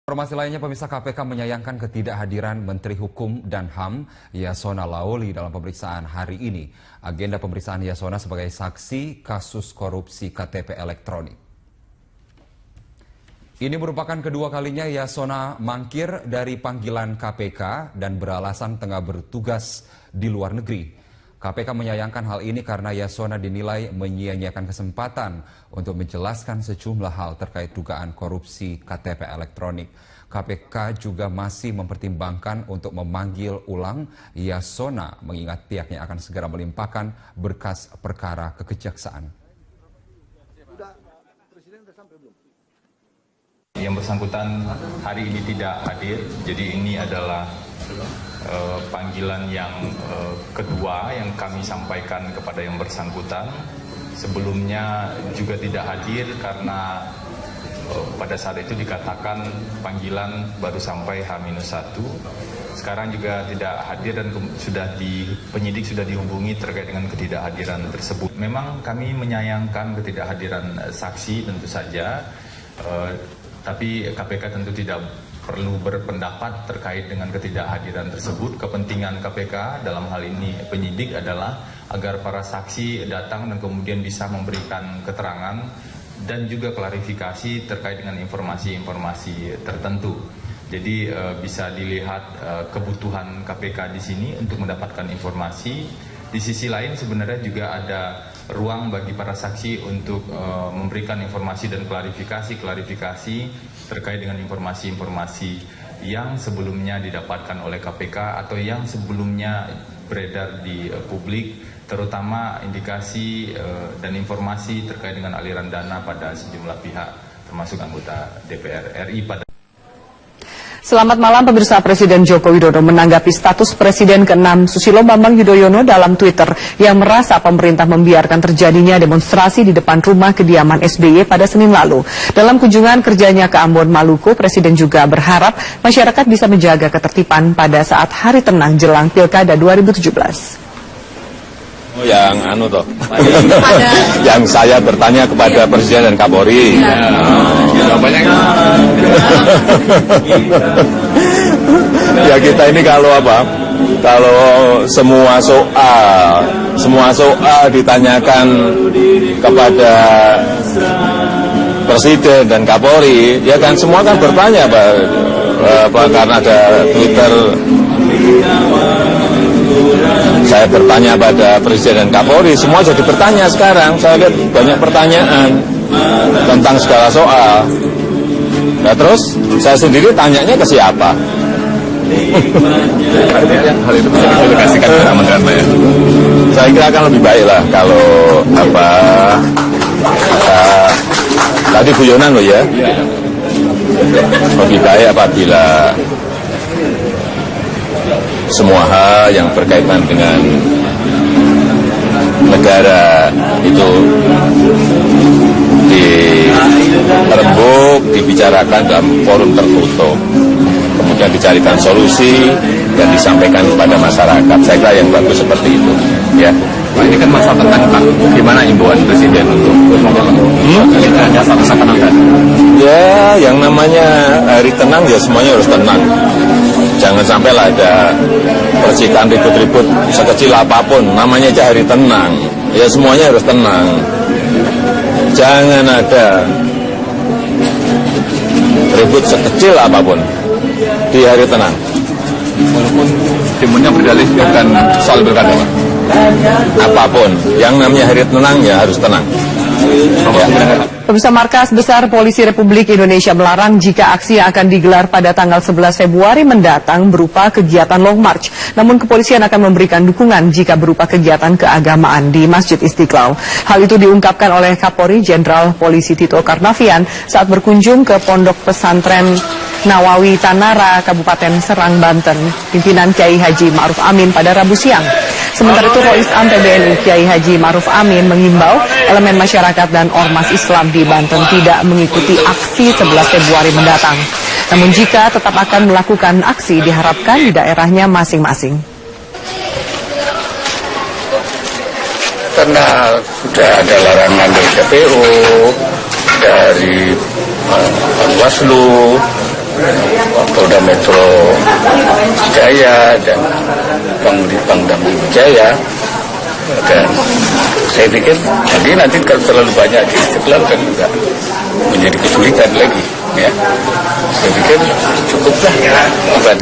Informasi lainnya, pemirsa, KPK menyayangkan ketidakhadiran Menteri Hukum dan HAM Yasona Lawli dalam pemeriksaan hari ini. Agenda pemeriksaan Yasona sebagai saksi kasus korupsi KTP elektronik. Ini merupakan kedua kalinya Yasona mangkir dari panggilan KPK dan beralasan tengah bertugas di luar negeri. KPK menyayangkan hal ini karena Yasona dinilai menyia-nyiakan kesempatan untuk menjelaskan sejumlah hal terkait dugaan korupsi KTP elektronik. KPK juga masih mempertimbangkan untuk memanggil ulang Yasona, mengingat pihaknya akan segera melimpahkan berkas perkara ke kejaksaan. Yang bersangkutan hari ini tidak hadir, jadi ini adalah panggilan yang kedua yang kami sampaikan kepada yang bersangkutan. Sebelumnya juga tidak hadir karena pada saat itu dikatakan panggilan baru sampai H-1. Sekarang juga tidak hadir dan penyidik sudah dihubungi terkait dengan ketidakhadiran tersebut. Memang kami menyayangkan ketidakhadiran saksi tentu saja, tapi KPK tentu tidak perlu berpendapat terkait dengan ketidakhadiran tersebut. Kepentingan KPK dalam hal ini penyidik adalah agar para saksi datang dan kemudian bisa memberikan keterangan dan juga klarifikasi terkait dengan informasi-informasi tertentu. Jadi bisa dilihat kebutuhan KPK di sini untuk mendapatkan informasi. Di sisi lain sebenarnya juga ada ruang bagi para saksi untuk memberikan informasi dan klarifikasi terkait dengan informasi-informasi yang sebelumnya didapatkan oleh KPK atau yang sebelumnya beredar di publik, terutama indikasi dan informasi terkait dengan aliran dana pada sejumlah pihak, termasuk anggota DPR RI pada. Selamat malam pemirsa. Presiden Joko Widodo menanggapi status Presiden ke-6 Susilo Bambang Yudhoyono dalam Twitter yang merasa pemerintah membiarkan terjadinya demonstrasi di depan rumah kediaman SBY pada Senin lalu. Dalam kunjungan kerjanya ke Ambon, Maluku, Presiden juga berharap masyarakat bisa menjaga ketertiban pada saat hari tenang jelang Pilkada 2017. Yang yang saya bertanya kepada Presiden dan Kapolri. Ya kita ini kalau semua soal ditanyakan kepada Presiden dan Kapolri, ya kan semua kan bertanya karena ada Twitter. Saya bertanya pada Presiden dan Kapolri, semua jadi bertanya sekarang. Saya lihat banyak pertanyaan tentang segala soal. Nah terus saya sendiri tanyanya ke siapa? Hal itu bisa dipublikasikan ke Kementerian ya? Saya kira akan lebih baik lah kalau tadi guyonan loh ya. Lebih baik apabila semua hal yang berkaitan dengan negara itu dirembuk, dibicarakan dalam forum tertutup, kemudian dicarikan solusi dan disampaikan kepada masyarakat. Saya kira yang bagus seperti itu, ya. Pak, ini kan masa tenang, Pak. Gimana imbauan Presiden untuk masa tenang? Ya, yang namanya hari tenang ya semuanya harus tenang. Jangan sampailah ada percikan ribut-ribut sekecil apapun, namanya aja hari tenang. Ya semuanya harus tenang. Jangan ada ribut sekecil apapun di hari tenang. Walaupun timunnya berdalih bukan soal pilkada, Pak. Apapun, yang namanya hari tenang ya harus tenang. Ya. Pemirsa, Markas Besar Polisi Republik Indonesia melarang jika aksi yang akan digelar pada tanggal 11 Februari mendatang berupa kegiatan Long March. Namun kepolisian akan memberikan dukungan jika berupa kegiatan keagamaan di Masjid Istiqlal. Hal itu diungkapkan oleh Kapolri Jenderal Polisi Tito Karnavian saat berkunjung ke Pondok Pesantren Nawawi Tanara, Kabupaten Serang, Banten, pimpinan Kiai Haji Ma'ruf Amin pada Rabu siang. Sementara itu, Rois Am PBNU Kiai Haji Ma'ruf Amin mengimbau elemen masyarakat dan ormas Islam di Banten tidak mengikuti aksi 11 Februari mendatang. Namun jika tetap akan melakukan aksi, diharapkan di daerahnya masing-masing. Karena sudah ada larangan dari KPU, dari Bawaslu, Polda Metro Jaya dan Pangdam Jaya. Dan saya pikir nanti kalau terlalu banyak di Istiqlal kan juga menjadi kesulitan lagi. Ya. Saya pikir cukuplah. Bukan.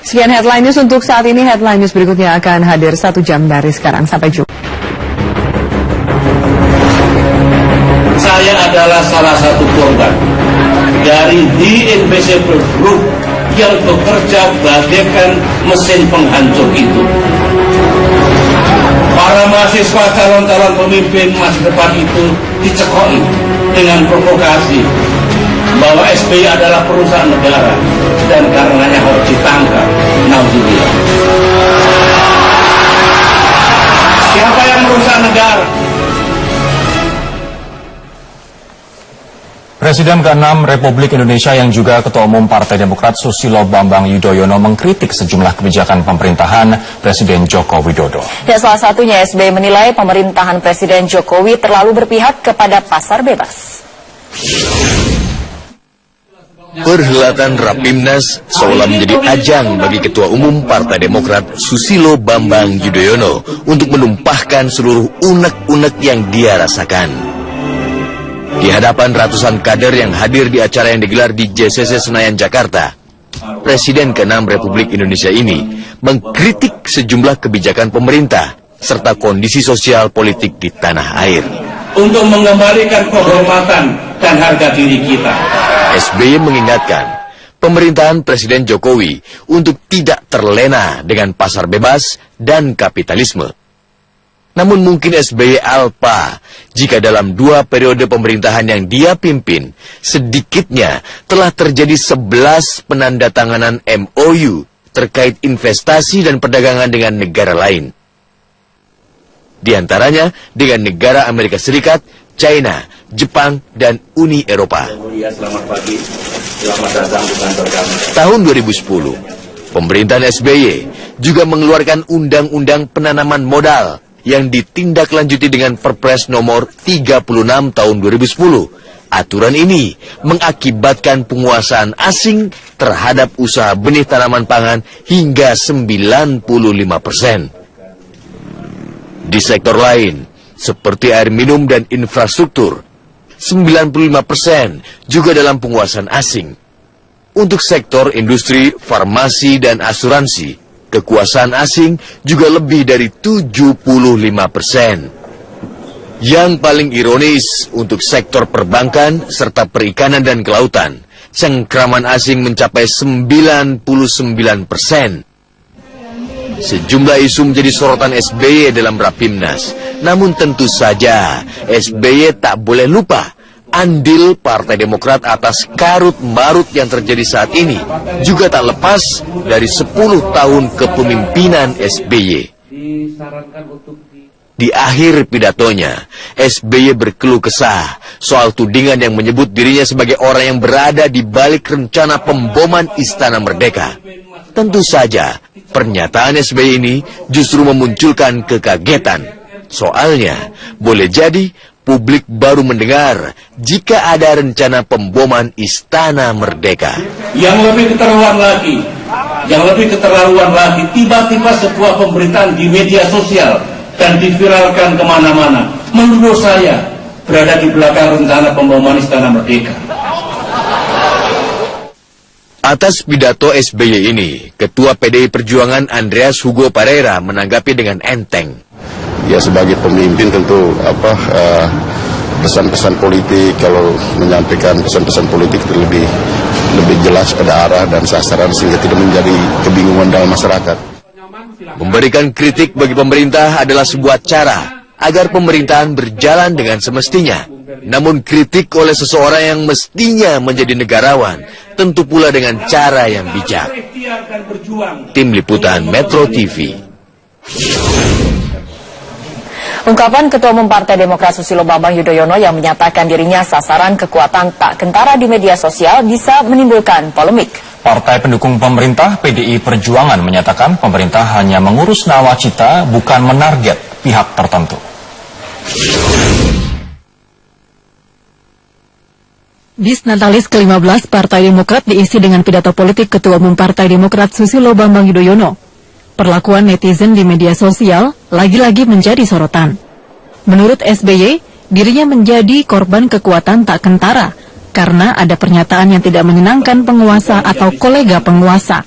Sekian Headline News untuk saat ini. Headline News berikutnya akan hadir 1 jam dari sekarang. Sampai jumpa. Saya adalah salah satu korban dari The Invisible Group yang bekerja bagaikan mesin penghancur itu. Para mahasiswa calon-calon pemimpin masa depan itu dicekoki dengan provokasi bahwa SBY adalah perusahaan negara dan karenanya harus ditangkap. Naudzubillah. Siapa yang merusak negara? Presiden ke-6 Republik Indonesia yang juga Ketua Umum Partai Demokrat Susilo Bambang Yudhoyono mengkritik sejumlah kebijakan pemerintahan Presiden Joko Widodo. Ya, salah satunya SBY menilai pemerintahan Presiden Jokowi terlalu berpihak kepada pasar bebas. Perhelatan Rapimnas seolah menjadi ajang bagi Ketua Umum Partai Demokrat Susilo Bambang Yudhoyono untuk menumpahkan seluruh unek-unek yang dia rasakan. Di hadapan ratusan kader yang hadir di acara yang digelar di JCC Senayan, Jakarta, Presiden ke-6 Republik Indonesia ini mengkritik sejumlah kebijakan pemerintah serta kondisi sosial politik di tanah air. Untuk mengembalikan kehormatan dan harga diri kita. SBY mengingatkan pemerintahan Presiden Jokowi untuk tidak terlena dengan pasar bebas dan kapitalisme. Namun mungkin SBY alpa jika dalam 2 periode pemerintahan yang dia pimpin, sedikitnya telah terjadi 11 penandatanganan MOU terkait investasi dan perdagangan dengan negara lain. Di antaranya dengan negara Amerika Serikat, China, Jepang, dan Uni Eropa. Selamat pagi. Selamat datang di kantor kami. Tahun 2010, pemerintahan SBY juga mengeluarkan Undang-Undang Penanaman Modal yang ditindaklanjuti dengan Perpres nomor 36 tahun 2010. Aturan ini mengakibatkan penguasaan asing terhadap usaha benih tanaman pangan hingga 95%. Di sektor lain, seperti air minum dan infrastruktur, 95% juga dalam penguasaan asing. Untuk sektor industri, farmasi, dan asuransi, kekuasaan asing juga lebih dari 75%. Yang paling ironis untuk sektor perbankan serta perikanan dan kelautan, cengkraman asing mencapai 99%. Sejumlah isu menjadi sorotan SBY dalam Rapimnas. Namun tentu saja SBY tak boleh lupa andil Partai Demokrat atas karut-marut yang terjadi saat ini juga tak lepas dari 10 tahun kepemimpinan SBY. Di akhir pidatonya, SBY berkeluh kesah soal tudingan yang menyebut dirinya sebagai orang yang berada di balik rencana pemboman Istana Merdeka. Tentu saja, pernyataan SBY ini justru memunculkan kekagetan. Soalnya, boleh jadi publik baru mendengar jika ada rencana pemboman Istana Merdeka. Yang lebih keterlaluan lagi, tiba-tiba sebuah pemberitaan di media sosial dan diviralkan kemana-mana. Menurut saya, berada di belakang rencana pemboman Istana Merdeka. Atas pidato SBY ini, Ketua PDI Perjuangan Andreas Hugo Pereira menanggapi dengan enteng. Ya sebagai pemimpin tentu pesan-pesan politik, kalau menyampaikan pesan-pesan politik itu lebih jelas pada arah dan sasaran sehingga tidak menjadi kebingungan dalam masyarakat. Memberikan kritik bagi pemerintah adalah sebuah cara agar pemerintahan berjalan dengan semestinya. Namun kritik oleh seseorang yang mestinya menjadi negarawan tentu pula dengan cara yang bijak. Tim Liputan Metro TV. Ungkapan Ketua Umum Partai Demokrat Susilo Bambang Yudhoyono yang menyatakan dirinya sasaran kekuatan tak kentara di media sosial bisa menimbulkan polemik. Partai pendukung pemerintah PDI Perjuangan menyatakan pemerintah hanya mengurus nawacita, bukan menarget pihak tertentu. Disnatalis ke-15 Partai Demokrat diisi dengan pidato politik Ketua Umum Partai Demokrat Susilo Bambang Yudhoyono. Perlakuan netizen di media sosial lagi-lagi menjadi sorotan. Menurut SBY, dirinya menjadi korban kekuatan tak kentara karena ada pernyataan yang tidak menyenangkan penguasa atau kolega penguasa.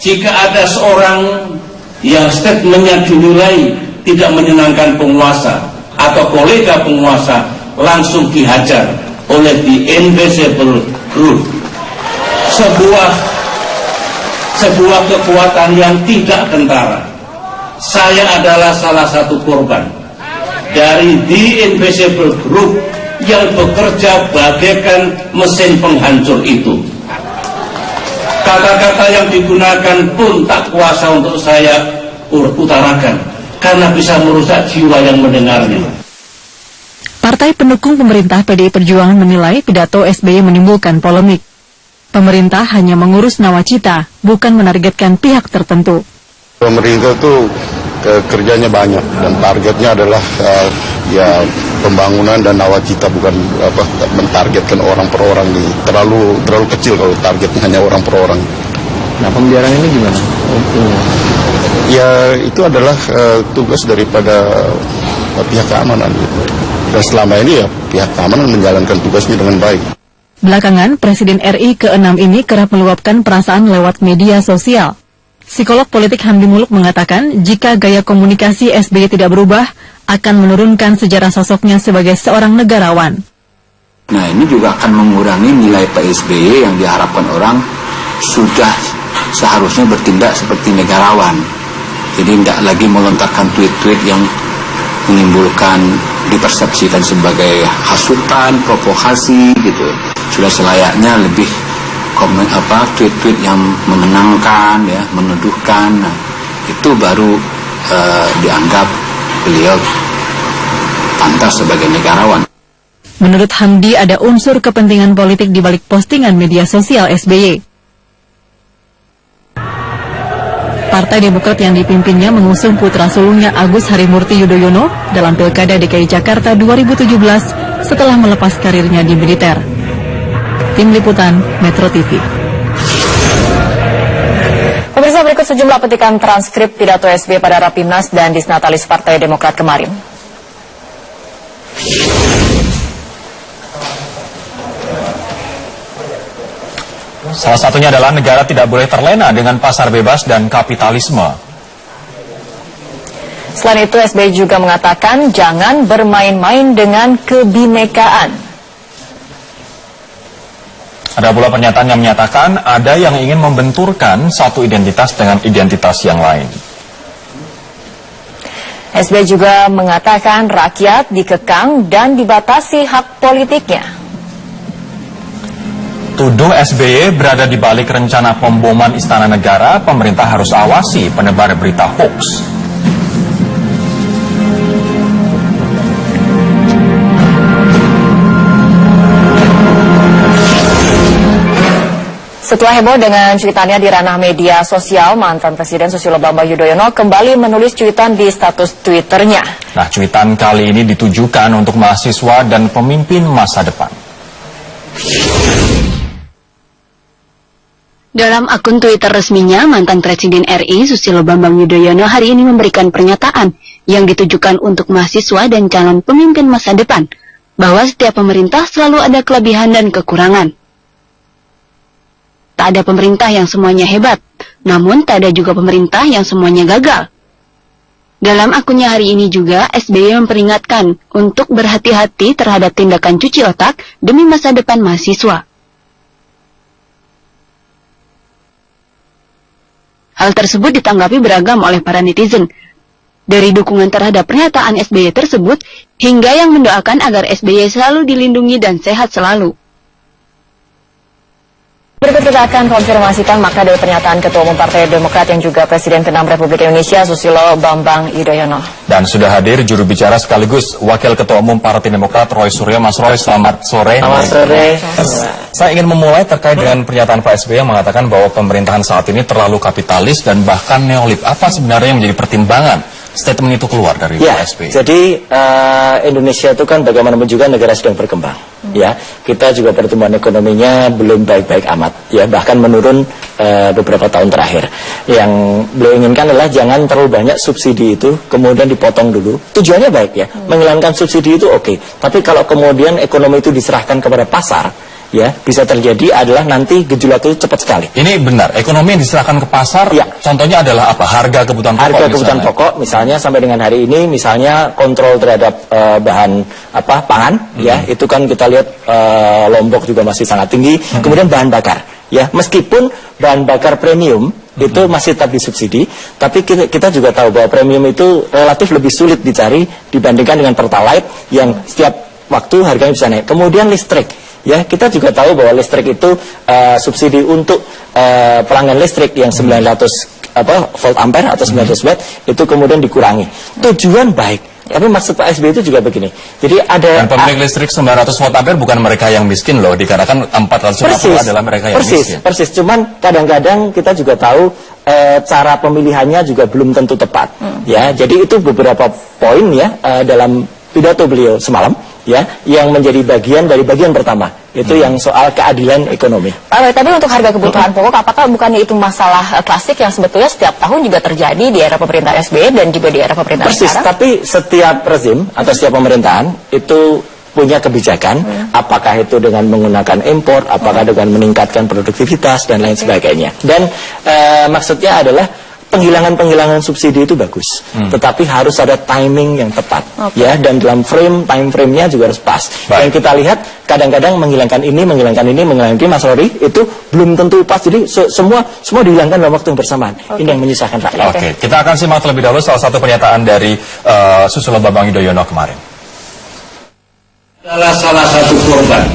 Jika ada seorang yang statementnya dinilai tidak menyenangkan penguasa atau kolega penguasa, langsung dihajar oleh the invisible group. Sebuah kekuatan yang tidak kentara. Saya adalah salah satu korban dari the invisible group yang bekerja bagaikan mesin penghancur itu. Kata-kata yang digunakan pun tak kuasa untuk saya utarakan karena bisa merusak jiwa yang mendengarnya. Partai pendukung pemerintah PDI Perjuangan menilai pidato SBY menimbulkan polemik. Pemerintah hanya mengurus nawacita, bukan menargetkan pihak tertentu. Pemerintah itu kerjanya banyak dan targetnya adalah pembangunan dan nawacita, bukan mentargetkan orang per orang. Terlalu kecil kalau targetnya hanya orang per orang. Nah, pembiaran ini gimana? Ya itu adalah tugas daripada pihak keamanan gitu. Dan selama ini ya pihak keamanan menjalankan tugasnya dengan baik. Belakangan, Presiden RI ke-6 ini kerap meluapkan perasaan lewat media sosial. Psikolog politik Hamdi Muluk mengatakan jika gaya komunikasi SBY tidak berubah, akan menurunkan sejarah sosoknya sebagai seorang negarawan. Nah, ini juga akan mengurangi nilai Pak SBY yang diharapkan orang sudah seharusnya bertindak seperti negarawan. Jadi tidak lagi melontarkan tweet-tweet yang menimbulkan, dipersepsikan sebagai hasutan, provokasi gitu. Sudah selayaknya lebih tweet-tweet yang menenangkan, ya, meneduhkan. Nah, itu baru dianggap beliau pantas sebagai negarawan. Menurut Hamdi, ada unsur kepentingan politik di balik postingan media sosial SBY. Partai Demokrat yang dipimpinnya mengusung putra sulungnya Agus Harimurti Yudhoyono dalam Pilkada DKI Jakarta 2017 setelah melepas karirnya di militer. Tim Liputan Metro TV. Pemirsa, berikut sejumlah petikan transkrip pidato SBY pada Rapimnas dan Disnatalis Partai Demokrat kemarin. Salah satunya adalah negara tidak boleh terlena dengan pasar bebas dan kapitalisme. Selain itu, SBY juga mengatakan jangan bermain-main dengan kebinekaan. Ada pula pernyataan yang menyatakan ada yang ingin membenturkan satu identitas dengan identitas yang lain. SBY juga mengatakan rakyat dikekang dan dibatasi hak politiknya. Tuduh SBY berada di balik rencana pemboman Istana Negara, pemerintah harus awasi penebar berita hoax. Setelah heboh dengan cuitannya di ranah media sosial, mantan Presiden Susilo Bambang Yudhoyono kembali menulis cuitan di status Twitternya. Nah, cuitan kali ini ditujukan untuk mahasiswa dan pemimpin masa depan. Dalam akun Twitter resminya, mantan Presiden RI Susilo Bambang Yudhoyono hari ini memberikan pernyataan yang ditujukan untuk mahasiswa dan calon pemimpin masa depan, bahwa setiap pemerintah selalu ada kelebihan dan kekurangan. Tak ada pemerintah yang semuanya hebat, namun tak ada juga pemerintah yang semuanya gagal. Dalam akunnya hari ini juga, SBY memperingatkan untuk berhati-hati terhadap tindakan cuci otak demi masa depan mahasiswa. Hal tersebut ditanggapi beragam oleh para netizen. Dari dukungan terhadap pernyataan SBY tersebut, hingga yang mendoakan agar SBY selalu dilindungi dan sehat selalu. Berikut kita akan konfirmasikan makna dari pernyataan Ketua Umum Partai Demokrat yang juga Presiden ke-6 Republik Indonesia Susilo Bambang Yudhoyono. Dan sudah hadir juru bicara sekaligus Wakil Ketua Umum Partai Demokrat Roy Suryo. Mas Roy, selamat sore. Selamat sore. Saya ingin memulai terkait dengan pernyataan Pak SBY yang mengatakan bahwa pemerintahan saat ini terlalu kapitalis dan bahkan neolib. Apa sebenarnya yang menjadi pertimbangan statement itu keluar dari Pak SBY? Jadi Indonesia itu kan bagaimanapun juga negara sedang berkembang. ya. Kita juga pertumbuhan ekonominya belum baik-baik amat, ya, bahkan menurun beberapa tahun terakhir. Yang beliau inginkan adalah jangan terlalu banyak subsidi itu kemudian dipotong dulu. Tujuannya baik, ya, menghilangkan subsidi itu oke. Tapi kalau kemudian ekonomi itu diserahkan kepada pasar, ya, bisa terjadi adalah nanti gejolak itu cepat sekali. Ini benar, ekonomi yang diserahkan ke pasar, ya. Contohnya adalah apa? Harga kebutuhan pokok. Harga kebutuhan pokok, misalnya sampai dengan hari ini, misalnya kontrol terhadap bahan pangan, ya, itu kan kita lihat Lombok juga masih sangat tinggi. Kemudian bahan bakar, ya, meskipun bahan bakar premium itu masih tetap disubsidi, tapi kita juga tahu bahwa premium itu relatif lebih sulit dicari dibandingkan dengan Pertalite yang setiap waktu harganya bisa naik. Kemudian listrik. Ya, kita juga tahu bahwa listrik itu subsidi untuk pelanggan listrik yang 900 volt ampere atau 900 watt itu kemudian dikurangi. Tujuan baik, tapi maksud Pak SBY itu juga begini. Jadi ada dan pemilik listrik 900 volt ampere bukan mereka yang miskin loh, dikarenakan 450 adalah mereka yang miskin. Persis, cuman kadang-kadang kita juga tahu cara pemilihannya juga belum tentu tepat. Ya, jadi itu beberapa poin, ya, dalam pidato beliau semalam, ya, yang menjadi bagian dari bagian pertama, itu yang soal keadilan ekonomi. Tapi untuk harga kebutuhan pokok, apakah bukannya itu masalah klasik yang sebetulnya setiap tahun juga terjadi di era pemerintah SBY dan juga di era pemerintahan sekarang? Tapi setiap rezim atau setiap pemerintahan itu punya kebijakan, apakah itu dengan menggunakan impor, apakah dengan meningkatkan produktivitas dan lain sebagainya. Dan maksudnya adalah penghilangan subsidi itu bagus, tetapi harus ada timing yang tepat, ya, dan dalam time frame-nya juga harus pas. Yang kita lihat kadang-kadang menghilangkan ini, Mas Rory, itu belum tentu pas. Jadi semua dihilangkan dalam waktu yang bersamaan. Ini yang menyusahkan rakyat. Oke, kita akan simak terlebih dahulu salah satu pernyataan dari Susilo Bambang Yudhoyono kemarin. Adalah salah satu korban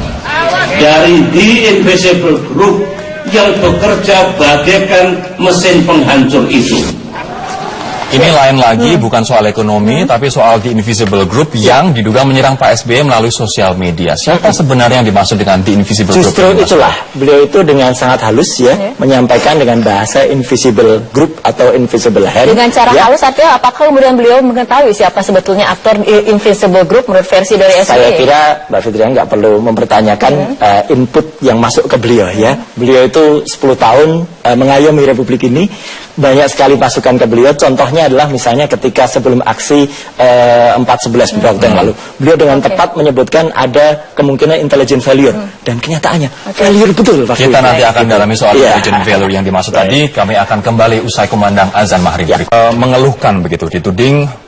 dari The Invisible Group yang bekerja bagaikan mesin penghancur itu. Ini lain lagi, bukan soal ekonomi, tapi soal The Invisible Group yang diduga menyerang Pak SBY melalui sosial media. Siapa sebenarnya yang dimaksud dengan The Invisible Group? Justru itulah, beliau itu dengan sangat halus, ya, menyampaikan dengan bahasa Invisible Group atau Invisible Hand. Dengan cara halus, artinya apakah kemudian beliau mengetahui siapa sebetulnya aktor Invisible Group menurut versi dari SBY? Saya kira Mbak Fitriana nggak perlu mempertanyakan input yang masuk ke beliau, ya. Beliau itu 10 tahun mengayomi Republik ini, banyak sekali masukan ke beliau. Contohnya adalah misalnya ketika sebelum aksi 4/11 beberapa waktu yang lalu, beliau dengan tepat menyebutkan ada kemungkinan intelligent failure, dan kenyataannya failure betul. Kita nanti akan dalami soal intelligent failure yang dimaksud tadi. Kami akan kembali usai kumandang azan maghrib. Mengeluhkan begitu, dituding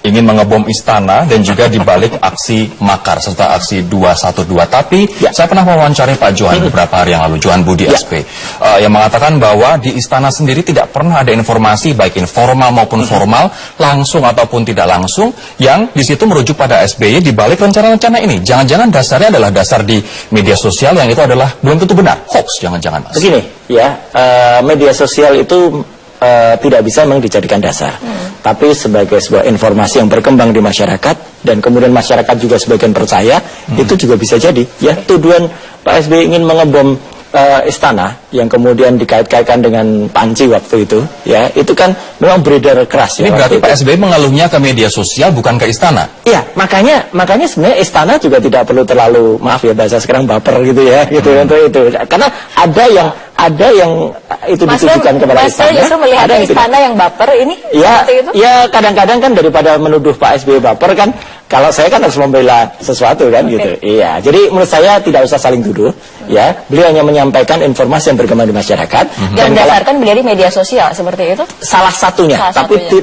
ingin mengebom istana dan juga dibalik aksi makar serta aksi 212. Tapi saya pernah mewawancari Pak Johan beberapa hari yang lalu, Johan Budi SP, yang mengatakan bahwa di istana sendiri tidak pernah ada informasi baik informal maupun formal, langsung ataupun tidak langsung, yang di situ merujuk pada SBY dibalik rencana-rencana ini. Jangan-jangan dasarnya adalah dasar di media sosial yang itu adalah belum tentu benar, hoax, jangan-jangan, Mas. Begini, ya, media sosial itu tidak bisa memang dijadikan dasar, tapi sebagai sebuah informasi yang berkembang di masyarakat dan kemudian masyarakat juga sebagian percaya, itu juga bisa jadi, ya. Tuduhan Pak SBY ingin mengebom istana yang kemudian dikait-kaitkan dengan panci waktu itu, ya, itu kan memang beredar keras. Ini berarti Pak SBY mengeluhnya ke media sosial bukan ke istana. Iya, makanya sebenarnya istana juga tidak perlu terlalu, maaf ya bahasa sekarang, baper gitu, ya, gitu untuk itu. Karena ada yang itu ditujukan kepada istana. Mas justru melihat ada istana yang baper ini? Ya, ya, kadang-kadang kan daripada menuduh Pak SBY baper kan, kalau saya kan harus membela sesuatu kan, gitu. Iya, jadi menurut saya tidak usah saling tuduh, ya. Beliau hanya menyampaikan informasi yang berkembang di masyarakat. Dan berdasarkan dari media sosial seperti itu? Salah satunya,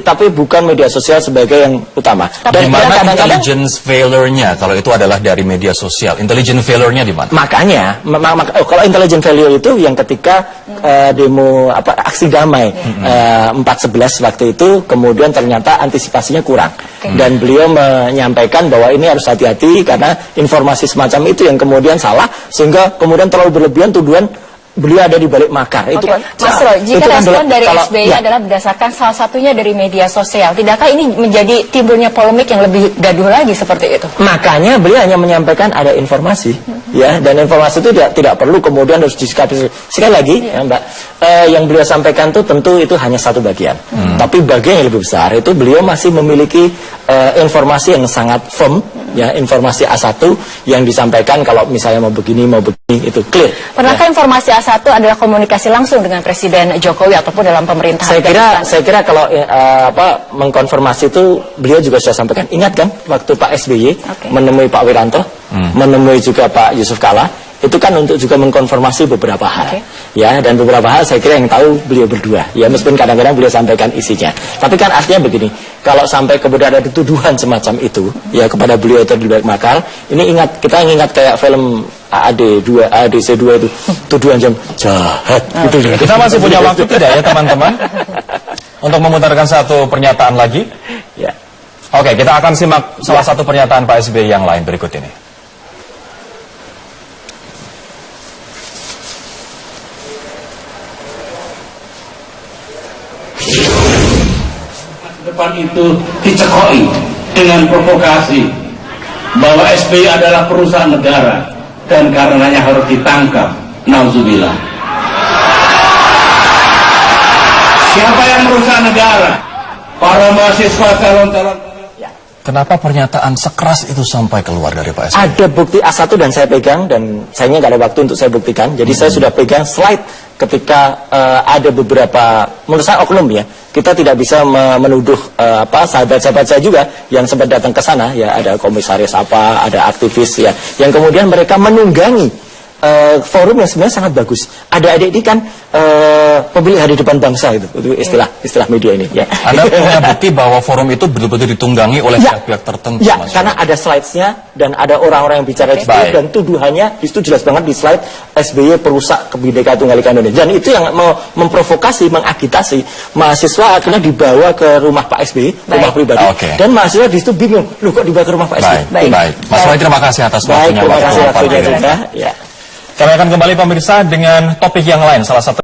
tapi bukan media sosial sebagai yang utama. Di mana intelligence failure-nya kalau itu adalah dari media sosial? Intelligence failure-nya di mana? Makanya, kalau intelligence failure itu yang ketika demo aksi damai 4/11 waktu itu, kemudian ternyata antisipasinya kurang. Dan beliau menyampaikan bahwa ini harus hati-hati karena informasi semacam itu yang kemudian salah, sehingga kemudian terlalu berlebihan tuduhan beliau ada di balik makar. Itu kan, Mas Roy, jika respon dari SBY adalah berdasarkan salah satunya dari media sosial, tidakkah ini menjadi timbulnya polemik yang lebih gaduh lagi seperti itu? Makanya beliau hanya menyampaikan ada informasi, ya, dan informasi itu tidak perlu kemudian harus disikapi. Sekali lagi, ya, Mbak, yang beliau sampaikan itu tentu itu hanya satu bagian, tapi bagian yang lebih besar itu beliau masih memiliki informasi yang sangat firm, ya informasi A1 yang disampaikan kalau misalnya mau begini itu clear. Pernahkah informasi A1 adalah komunikasi langsung dengan Presiden Jokowi ataupun dalam pemerintahan? Saya kira kalau mengkonfirmasi itu beliau juga sudah sampaikan. Ingat kan waktu Pak SBY menemui Pak Wiranto, menemui juga Pak Yusuf Kalla, itu kan untuk juga mengkonfirmasi beberapa hal, ya, dan beberapa hal saya kira yang tahu beliau berdua, ya, meskipun kadang-kadang beliau sampaikan isinya. Tapi kan artinya begini, kalau sampai kemudian ada tuduhan semacam itu, ya, kepada beliau itu di balik makar, ini kita ingat kayak film ADC 2 itu, tuduhan jam jahat. Gitu. Kita masih punya waktu tidak ya teman-teman, untuk memutarkan satu pernyataan lagi? Ya. Oke, kita akan simak salah satu pernyataan Pak SBY yang lain berikut ini. Depan itu dicekoi dengan provokasi bahwa SBY adalah perusahaan negara dan karenanya harus ditangkap. Nauzubillah. Siapa yang merusak negara? Para mahasiswa calon-calon. Kenapa pernyataan sekeras itu sampai keluar dari Pak SBY? Ada bukti A1 dan saya pegang, dan sayangnya nggak ada waktu untuk saya buktikan. Jadi saya sudah pegang slide ketika ada beberapa, menurut saya oknum ya. Kita tidak bisa menuduh sahabat-sahabat saya juga yang sempat datang ke sana, ya, ada komisaris ada aktivis ya, yang kemudian mereka menunggangi forum yang sebenarnya sangat bagus. Ada adik ini kan pemilih hari depan bangsa itu istilah media ini. Ya. Anda punya bukti bahwa forum itu betul-betul ditunggangi oleh pihak-pihak tertentu? Ya, karena ada slide-nya dan ada orang-orang yang bicara SBY dan tuduhannya itu jelas banget di slide SBY perusak Bhinneka Tunggal Ika Indonesia. Dan itu yang mau memprovokasi, mengagitasi mahasiswa akhirnya dibawa ke rumah Pak SBY, rumah pribadi. Dan mahasiswa di situ bingung, loh kok dibawa ke rumah Pak SBY? Baik. Mas Roy, terima kasih atas waktunya. Terima kasih waktunya juga. Ya. Kami akan kembali pemirsa dengan topik yang lain, salah satu